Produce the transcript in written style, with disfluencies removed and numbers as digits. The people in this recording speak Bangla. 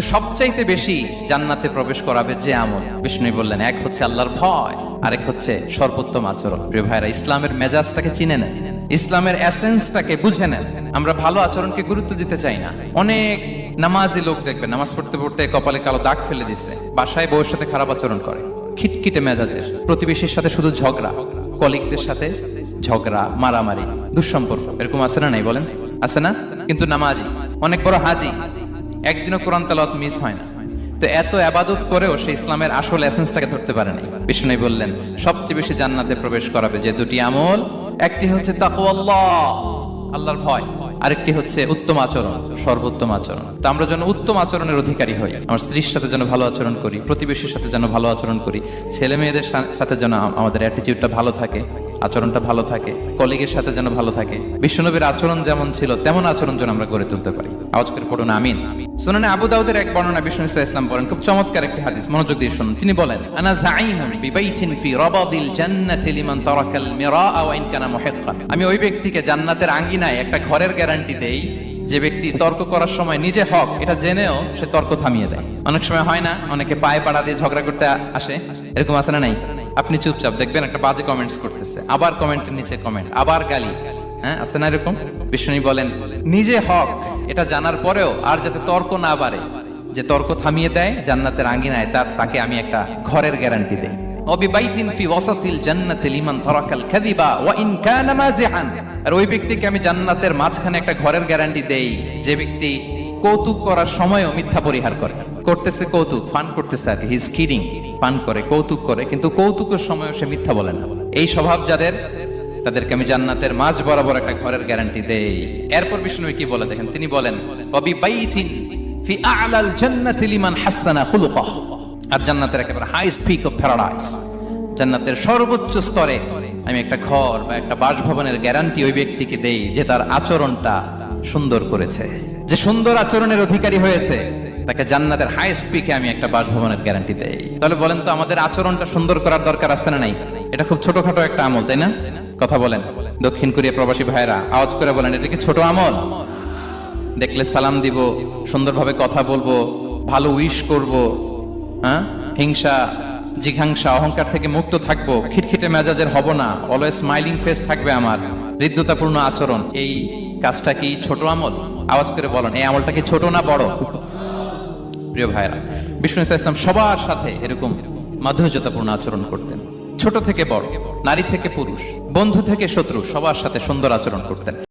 সবচাইতে বেশি জান্নাতে প্রবেশ করাবে যে আমল, বিষ্ণু বললেন, এক হচ্ছে আল্লাহর ভয়, আরেক হচ্ছে সর্বোত্তম আচরণ। প্রিয় ভাইরা, ইসলামের মেজাজটাকে চিনে নেন, ইসলামের এসেন্সটাকে বুঝে নেন। আমরা ভালো আচরণকে গুরুত্ব দিতে চাই না। অনেক নামাজি লোক দেখবেন নামাজ পড়তে পড়তে কপালে কালো দাগ ফেলে দিচ্ছে, বাসায় বউয়ের সাথে খারাপ আচরণ করে, খিটখিটে মেজাজের, প্রতিবেশীর সাথে শুধু ঝগড়া, কলিগদের সাথে ঝগড়া, মারামারি, দুঃসম্পর্ক, এরকম আছে না? নাই বলেন, আছে না? কিন্তু নামাজি, অনেক বড় হাজি, একদিনও কোরআন তেলাওয়াত মিস হয় না। তো এত ইবাদত করেও সে ইসলামের আসল এসেন্সটাকে ধরতে পারে নাই। বিষ্ণু বললেন, সবচেয়ে বেশি জান্নাতে প্রবেশ করাবে যে দুটি আমল, একটি হচ্ছে তাকওয়াল্লাহ, আল্লাহর ভয়, আরেকটি হচ্ছে উত্তম আচরণ, সর্বোত্তম আচরণ। তো আমরা যেন উত্তম আচরণের অধিকারী হই, আমার স্ত্রীর সাথে যেন ভালো আচরণ করি, প্রতিবেশীর সাথে যেন ভালো আচরণ করি, ছেলে মেয়েদের সাথে যেন আমাদের অ্যাটিটিউডটা ভালো থাকে, আচরণটা ভালো থাকে, কলিগের সাথে যেন ভালো থাকে। বিশ্বনবীর আচরণ যেমন ছিল তেমন আচরণ যেন আমরা গড়ে তুলতে পারি। আওয়াজ করে পড়ুন আমিন। সুনানে আবু দাউদের এক বর্ণনা, বিষ্ণু ইসলাম বলেন, খুব চমৎকার একটি হাদিস, মনোযোগ দিয়ে শুনুন। তিনি বলেন, আনা যাঈনুন বিবাইতিন ফি রাবাদিল জান্নাতি লিমান তারাকাল মিরাআ ওয়া ইন কানা মুহিক্কান। আমি ওই ব্যক্তিকে জান্নাতের আঙ্গিনায় একটা ঘরের গ্যারান্টি দেই যে ব্যক্তি তর্ক করার সময় নিজে হক এটা জেনেও সে তর্ক থামিয়ে দেয়। অনেক সময় হয় না, অনেকে পায়ে পাড়া দিয়ে ঝগড়া করতে আসে, এরকম আছে না? নাই? আপনি চুপচাপ দেখবেন একটা বাজে কমেন্টস করতেছে, আবার কমেন্টের নিচে কমেন্ট, আবার গালি, হ্যাঁ, আছে না এরকম? বিষ্ণু বলেন, নিজে হক এটা জানার পরেও আর যাতে তর্ক না বাড়ে, যে তর্ক থামিয়ে দেয় জান্নাতের আঙ্গিনায়, তাকে আমি একটা ঘরের গ্যারান্টি দেই। ওয়াবিবাইতিন ফি ওয়াসাতিল জান্নাতি লিমান তারাকাল কাযিবা ওয়া ইন কানা মাযিহান। আর ওই ব্যক্তিকে আমি জান্নাতের মাঝখানে একটা ঘরের গ্যারান্টি দেই যে ব্যক্তি কৌতুক করার সময়ও মিথ্যা পরিহার করে। করতেছে কৌতুক, ফান করতেছে আর কি, হি ইজ কিডিং, ফান করে, কৌতুক করে, কিন্তু কৌতুকের সময়ও সে মিথ্যা বলে না। এই স্বভাব যাদের, তাদেরকে আমি জান্নাতের মাঝ বরাবর একটা ঘরের গ্যারান্টি দেই। এরপর বিষ্ণু কি বলে দেখেন, তিনি বলেন, ওয়াবিবাইতিন ফি আ'লাল জান্নাতি লিমান হাসানা খুলুকাহ। আর জান্নাতের একেবারে হাইস্ট পিক অফ প্যারাডাইস, জান্নাতের সর্বোচ্চ স্তরে আমি একটা ঘর বা একটা বাসভবনের গ্যারান্টি ওই ব্যক্তিকে দেই যে তার আচরণটা সুন্দর করেছে, যে সুন্দর আচরণের অধিকারী হয়েছে, তাকে জান্নাতের হাইস্ট পিকে আমি একটা বাসভবনের গ্যারান্টি দেই। তাহলে বলেন তো, আমাদের আচরণটা সুন্দর করার দরকার আছে না নাই? এটা খুব ছোটখাটো একটা আমল, তাই না? কথা বলেন, দক্ষিণ কোরিয়া প্রবাসী ভাইরা আওয়াজ করে বলেন, এটা কি ছোট আমল? দেখলে সালাম দিব, সুন্দরভাবে কথা বলবো, ভালো উইশ করব, হ্যাঁ, হিংসা, জিঘাংসা, অহংকার থেকে মুক্ত থাকবো, খিটখিটে মেজাজের হব না, অলওয়েজ স্মাইলিং ফেস থাকবে আমার, হৃদ্যতাপূর্ণ আচরণ। এই কাজটা কি ছোট আমল? আওয়াজ করে বলেন, এই আমলটা কি ছোট না বড়? প্রিয় ভাইরা, বিষ্ণু ইসলাম সবার সাথে এরকম মাধুর্যতাপূর্ণ আচরণ করতেন। ছোট থেকে বড়, নারী থেকে পুরুষ, বন্ধু থেকে শত্রু, সবার সাথে সুন্দর আচরণ করতেন।